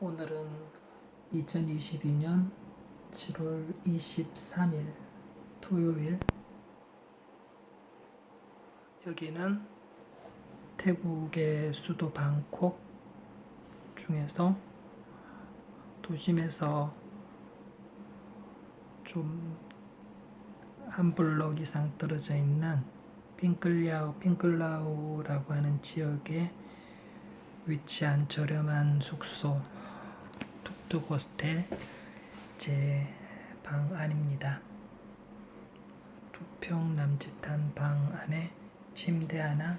오늘은 2022년 7월 23일 토요일. 여기는 태국의 수도 방콕 중에서 도심에서 좀 한 블럭 이상 떨어져 있는 핑클라우라고 하는 지역에 위치한 저렴한 숙소 툭툭 호스텔 제 방 안입니다. 2평 남짓한 방 안에 침대 하나,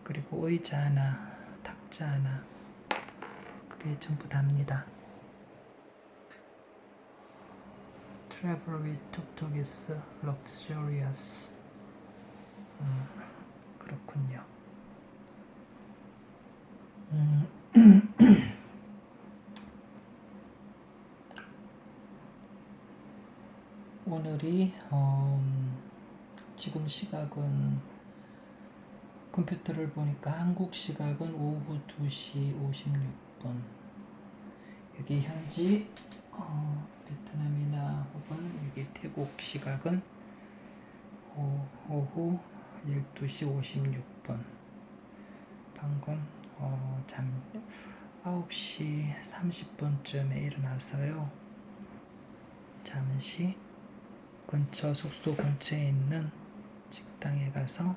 그리고 의자 하나, 탁자 하나, 그게 전부 답니다. Travel with 툭툭 is luxurious. 그렇군요. 오늘이 지금 시각은 컴퓨터를 보니까 한국 시각은 오후 2시 56분. 여기 현지 베트남이나 혹은 여기 태국 시각은 오후 12시 56분. 방금 9시 30분쯤에 일어나서요. 잠시 숙소 근처에 있는 식당에 가서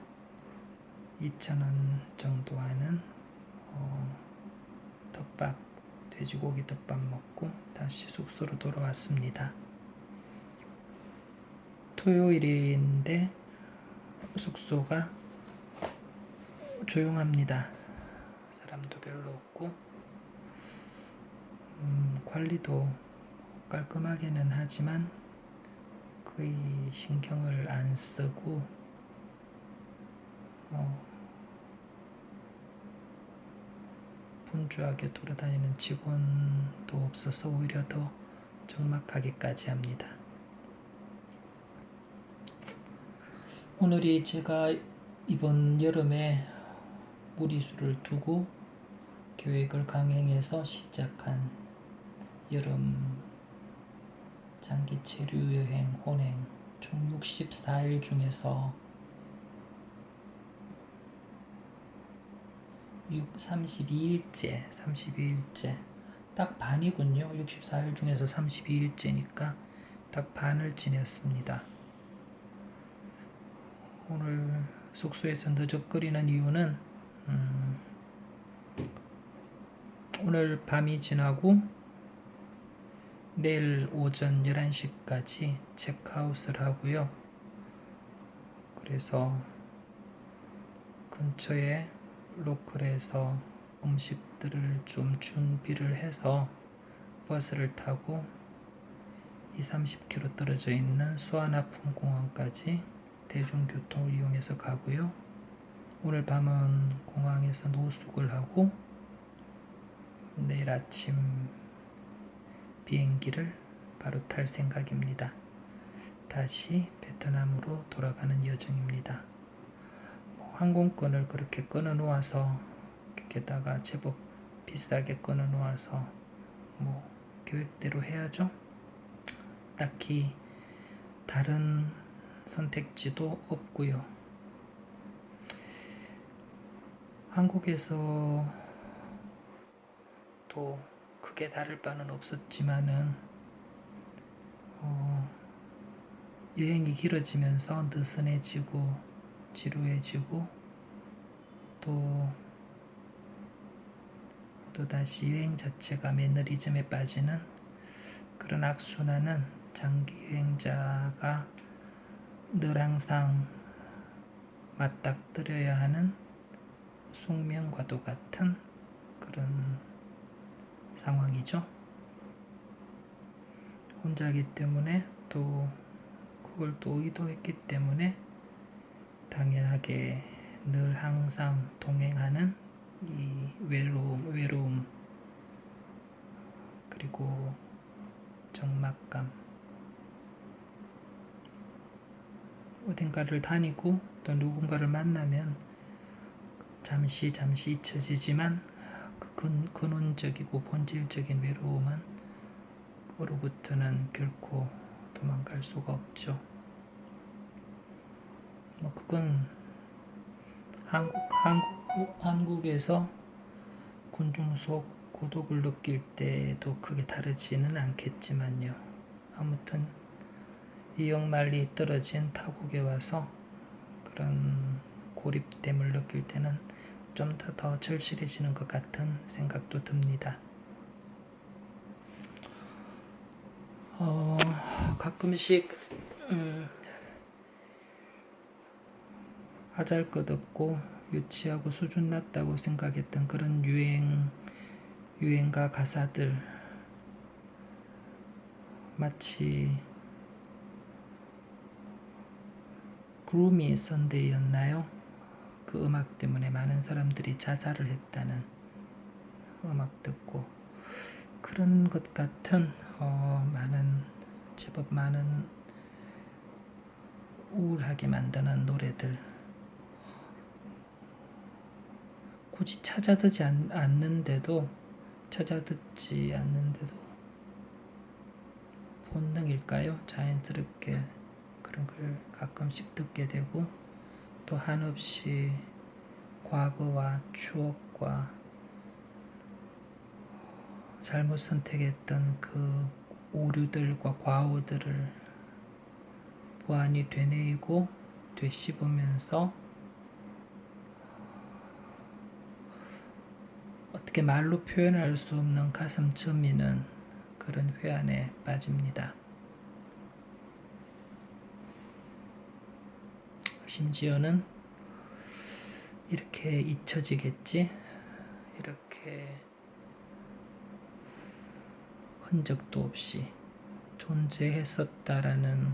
2,000원 정도 하는 돼지고기 덮밥 먹고 다시 숙소로 돌아왔습니다. 토요일인데 숙소가 조용합니다. 사람도 별로 없고 관리도 깔끔하게는 하지만 거의 신경을 안 쓰고 분주하게 돌아다니는 직원도 없어서 오히려 더 적막하기까지 합니다. 오늘이 제가 이번 여름에 무리수를 두고 계획을 강행해서 시작한 여름 장기 체류 여행 혼행 총 64일 중에서 32일째 딱 반이군요. 64일 중에서 32일째니까 딱 반을 지냈습니다. 오늘 숙소에서 느적거리는 이유는 오늘 밤이 지나고 내일 오전 11시까지 체크아웃을 하고요. 그래서 근처에 로컬에서 음식들을 좀 준비를 해서 버스를 타고 20-30km 떨어져 있는 수아나풍 공항까지 대중교통을 이용해서 가고요. 오늘 밤은 공항에서 노숙을 하고 내일 아침 비행기를 바로 탈 생각입니다. 다시 베트남으로 돌아가는 여정입니다. 항공권을 그렇게 끊어 놓아서 게다가 제법 비싸게 끊어 놓아서 계획대로 해야죠. 딱히 다른 선택지도 없고요. 한국에서 또 크게 다를 바는 없었지만은 여행이 길어지면서 느슨해지고 지루해지고 또다시 여행 자체가 매너리즘에 빠지는 그런 악순환은 장기 여행자가 늘 항상 맞닥뜨려야 하는 숙명과도 같은 그런 상황이죠. 혼자기 때문에 또 그걸 또 의도했기 때문에 당연하게 늘 항상 동행하는 이 외로움 그리고 적막감, 어딘가를 다니고 또 누군가를 만나면 잠시 잊혀지지만 근원적이고 본질적인 외로움은 으로부터는 결코 도망갈 수가 없죠. 뭐 그건 한국에서 군중 속 고독을 느낄 때도 크게 다르지는 않겠지만요. 아무튼 이역만리 떨어진 타국에 와서 그런 고립됨을 느낄 때는 좀 더 절실해지는 것 같은 생각도 듭니다. 가끔씩 하잘것없고 유치하고 수준 낮다고 생각했던 그런 유행가 가사들, 마치 그루미 선데이였나요? 그 음악 때문에 많은 사람들이 자살을 했다는 음악 듣고 그런 것 같은 제법 많은 우울하게 만드는 노래들, 굳이 찾아듣지 않는데도 본능일까요? 자연스럽게 그런 걸 가끔씩 듣게 되고 또 한없이 과거와 추억과 잘못 선택했던 그 오류들과 과오들을 보완이 되뇌이고 되씹으면서 어떻게 말로 표현할 수 없는 가슴 저미는 그런 회한에 빠집니다. 심지어는 이렇게 잊혀지겠지? 이렇게 흔적도 없이 존재했었다라는,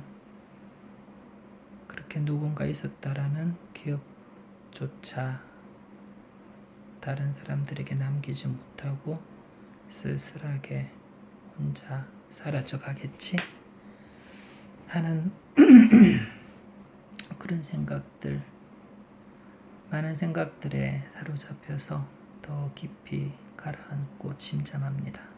그렇게 누군가 있었다라는 기억조차 다른 사람들에게 남기지 못하고 쓸쓸하게 혼자 사라져 가겠지? 하는 그런 생각들, 많은 생각들에 사로잡혀서 더 깊이 가라앉고 침잠합니다.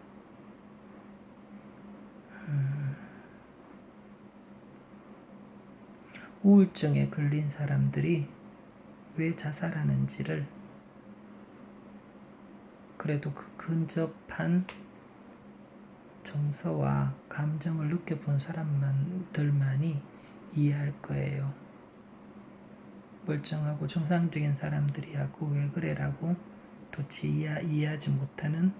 우울증에 걸린 사람들이 왜 자살하는지를 그래도 그 근접한 정서와 감정을 느껴본 사람들만이 이해할 거예요. 멀쩡하고 정상적인 사람들이야고 왜 그래라고 도대체 이해하지 못하는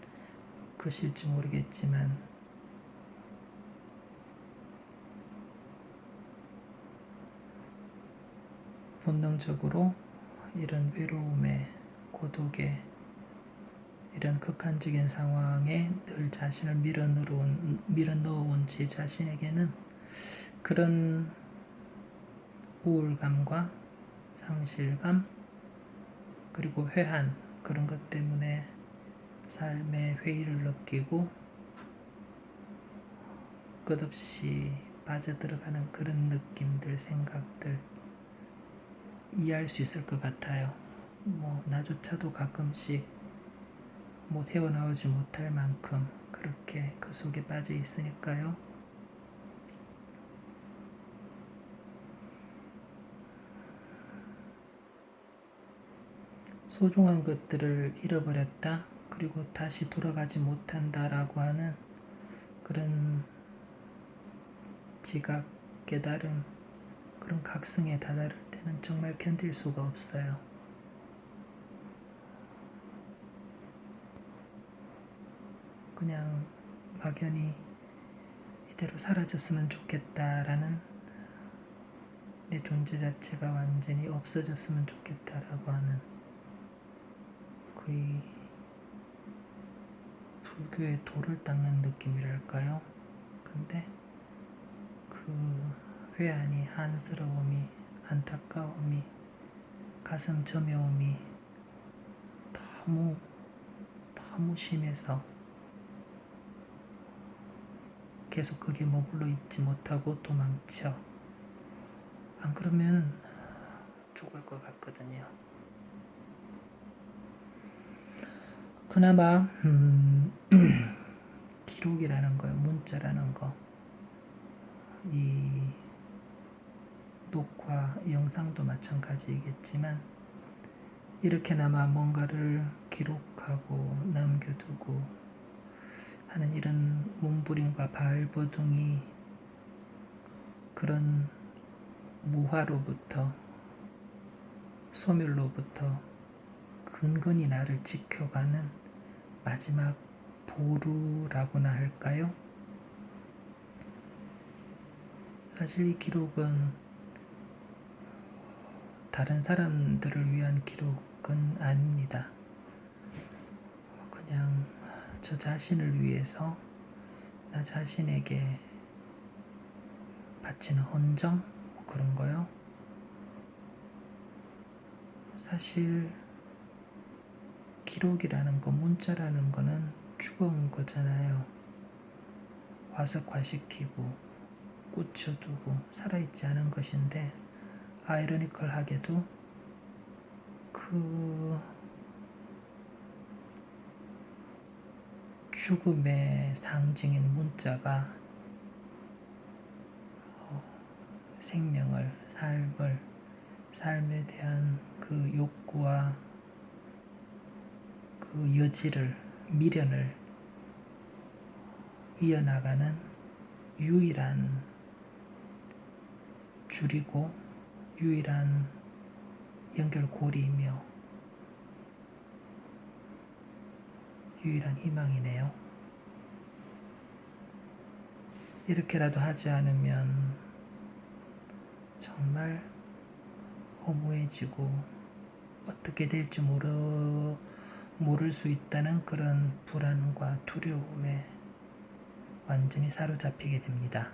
것일지 모르겠지만 본능적으로 이런 외로움에, 고독에, 이런 극한적인 상황에 늘 자신을 밀어넣어온 제 자신에게는 그런 우울감과 상실감 그리고 회한, 그런 것 때문에 삶의 회의를 느끼고 끝없이 빠져들어가는 그런 느낌들, 생각들 이해할 수 있을 것 같아요. 나조차도 가끔씩 헤어나오지 못할 만큼 그렇게 그 속에 빠져 있으니까요. 소중한 것들을 잃어버렸다, 그리고 다시 돌아가지 못한다라고 하는 그런 지각, 깨달음, 그런 각성에 다다를 때는 정말 견딜 수가 없어요. 그냥 막연히 이대로 사라졌으면 좋겠다라는, 내 존재 자체가 완전히 없어졌으면 좋겠다라고 하는 거의 불교의 도를 닦는 느낌이랄까요? 근데 그 회한이, 한스러움이, 안타까움이, 가슴 저며움이 너무 심해서 계속 거기에 머물러 있지 못하고 도망쳐. 안 그러면 죽을 것 같거든요. 그나마 기록이라는 거요, 문자라는 거, 이 녹화 영상도 마찬가지이겠지만 이렇게나마 뭔가를 기록하고 남겨두고 하는 이런 몸부림과 발버둥이 그런 무화로부터 소멸로부터 근근히 나를 지켜가는 마지막 보루라고나 할까요? 사실 이 기록은 다른 사람들을 위한 기록은 아닙니다. 그냥 저 자신을 위해서 나 자신에게 바치는 헌정? 그런 거요. 사실 기록이라는 거, 문자라는 거는 죽어온 거잖아요. 화석화시키고 꽂혀두고 살아있지 않은 것인데 아이러니컬하게도 그 죽음의 상징인 문자가 생명을, 삶에 대한 그 욕구와 그 여지를, 미련을 이어나가는 유일한 줄이고 유일한 연결고리이며 유일한 희망이네요. 이렇게라도 하지 않으면 정말 허무해지고 어떻게 될지 모를 수 있다는 그런 불안과 두려움에 완전히 사로잡히게 됩니다.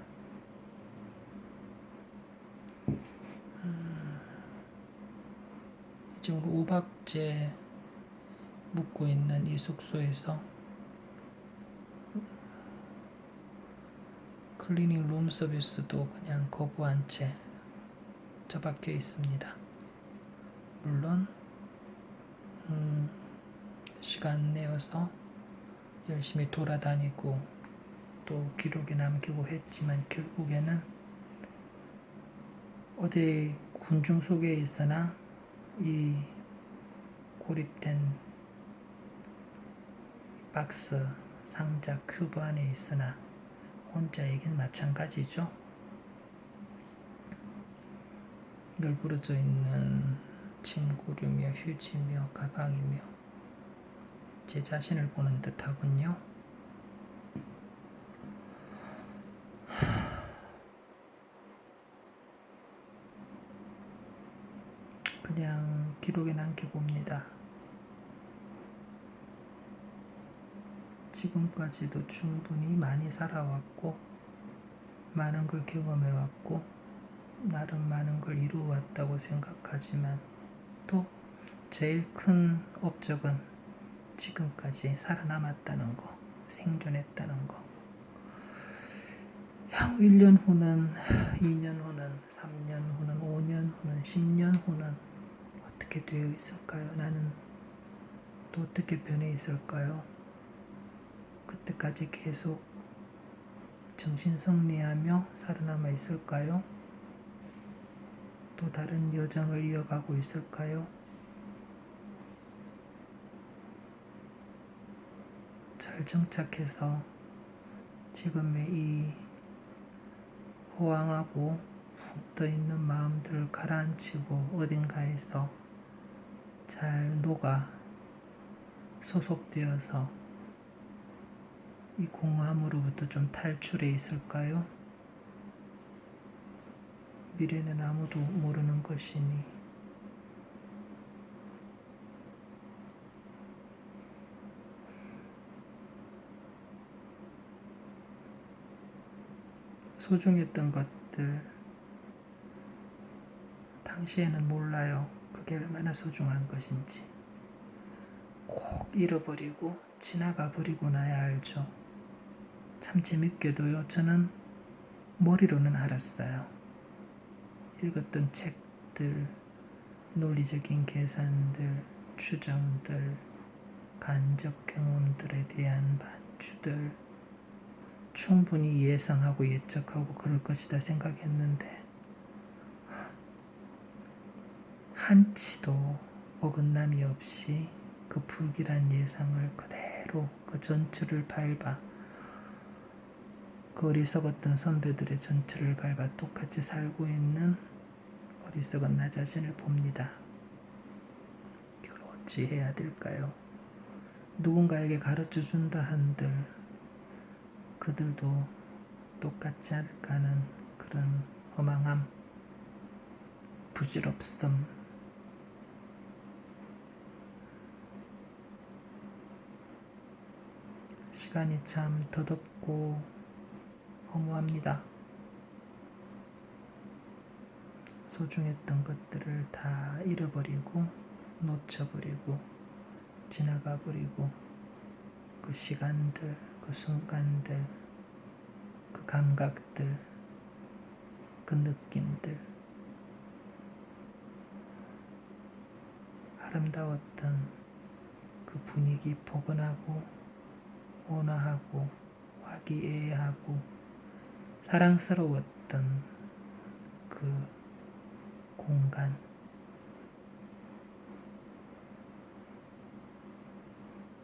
지금 5박째 묵고 있는 이 숙소에서 클리닝 룸 서비스도 그냥 거부한 채 처박혀 있습니다. 물론 시간 내어서 열심히 돌아다니고 또 기록에 남기고 했지만 결국에는 어디 군중 속에 있으나 이 고립된 박스, 상자, 큐브 안에 있으나 혼자에겐 마찬가지죠. 널브러져 있는 침구류며 휴지며 가방이며 제 자신을 보는 듯하군요. 그냥 기록에 남겨봅니다. 지금까지도 충분히 많이 살아왔고 많은 걸 경험해왔고 나름 많은 걸 이루어왔다고 생각하지만 또 제일 큰 업적은 지금까지 살아남았다는 거, 생존했다는 거. 향후 1년 후는, 2년 후는, 3년 후는, 5년 후는, 10년 후는 어떻게 되어 있을까요? 나는 또 어떻게 변해 있을까요? 그때까지 계속 정신승리하며 살아남아 있을까요? 또 다른 여정을 이어가고 있을까요? 잘 정착해서 지금의 이 호황하고 붙어있는 마음들을 가라앉히고 어딘가에서 잘 녹아 소속되어서 이 공허함으로부터 좀 탈출해 있을까요? 미래는 아무도 모르는 것이니 소중했던 것들 당시에는 몰라요. 그게 얼마나 소중한 것인지. 꼭 잃어버리고 지나가 버리고 나야 알죠. 참 재밌게도요. 저는 머리로는 알았어요. 읽었던 책들, 논리적인 계산들, 추정들, 간접 경험들에 대한 반주들 충분히 예상하고 예측하고 그럴 것이다 생각했는데 한치도 어긋남이 없이 그 불길한 예상을 그대로 그 전철을 밟아 그 어리석었던 선배들의 전철을 밟아 똑같이 살고 있는 어리석은 나 자신을 봅니다. 이걸 어찌 해야 될까요? 누군가에게 가르쳐 준다 한들 그들도 똑같지 않을까 하는 그런 허망함, 부질없음, 시간이 참 더덥고 허무합니다. 소중했던 것들을 다 잃어버리고 놓쳐버리고 지나가버리고 그 시간들, 그 순간들, 그 감각들, 그 느낌들 아름다웠던 그 분위기 포근하고 온화하고 화기애애하고 사랑스러웠던 그 공간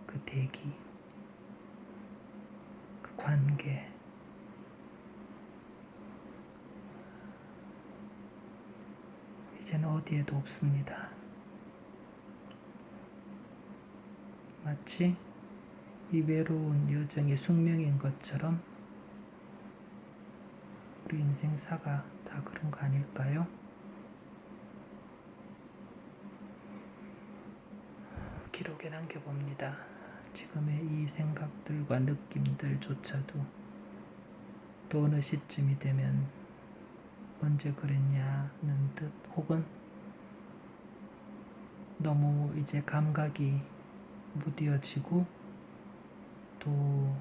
그 대기 그 관계 이제는 어디에도 없습니다. 마치 이 외로운 여정이 숙명인 것처럼 우리 인생사가 다 그런 거 아닐까요? 기록에 남겨봅니다. 지금의 이 생각들과 느낌들조차도 또 어느 시점이 되면 언제 그랬냐는 듯 혹은 너무 이제 감각이 무뎌지고 또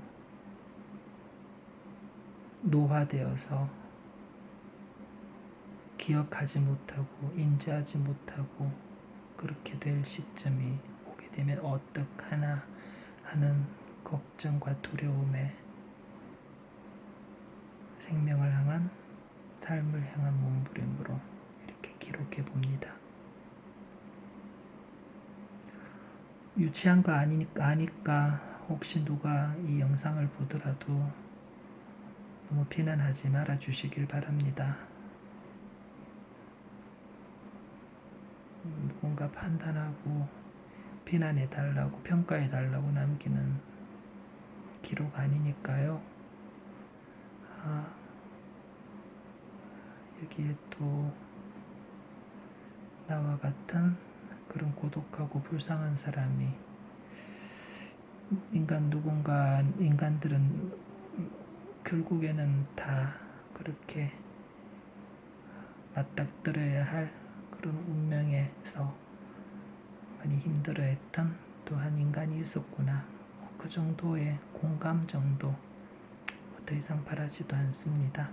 노화되어서 기억하지 못하고 인지하지 못하고 그렇게 될 시점이 오게 되면 어떡하나 하는 걱정과 두려움에 생명을 향한 삶을 향한 몸부림으로 이렇게 기록해 봅니다. 유치한 거 아니까 혹시 누가 이 영상을 보더라도 너무 비난하지 말아 주시길 바랍니다. 누군가 판단하고 비난해 달라고 평가해 달라고 남기는 기록 아니니까요. 여기에 또 나와 같은 그런 고독하고 불쌍한 사람이 인간들은 결국에는 다 그렇게 맞닥뜨려야 할 그런 운명에서 많이 힘들어했던 또 한 인간이 있었구나. 그 정도의 공감 정도 더 이상 바라지도 않습니다.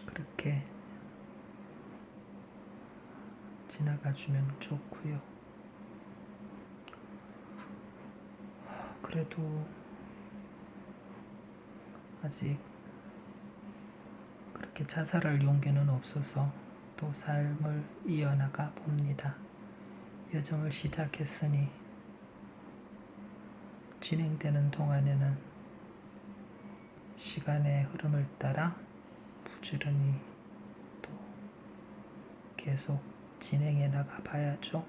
그렇게 지나가주면 좋고요. 그래도 아직 그렇게 자살할 용기는 없어서 또 삶을 이어나가 봅니다. 여정을 시작했으니 진행되는 동안에는 시간의 흐름을 따라 부지런히 또 계속 진행해 나가 봐야죠.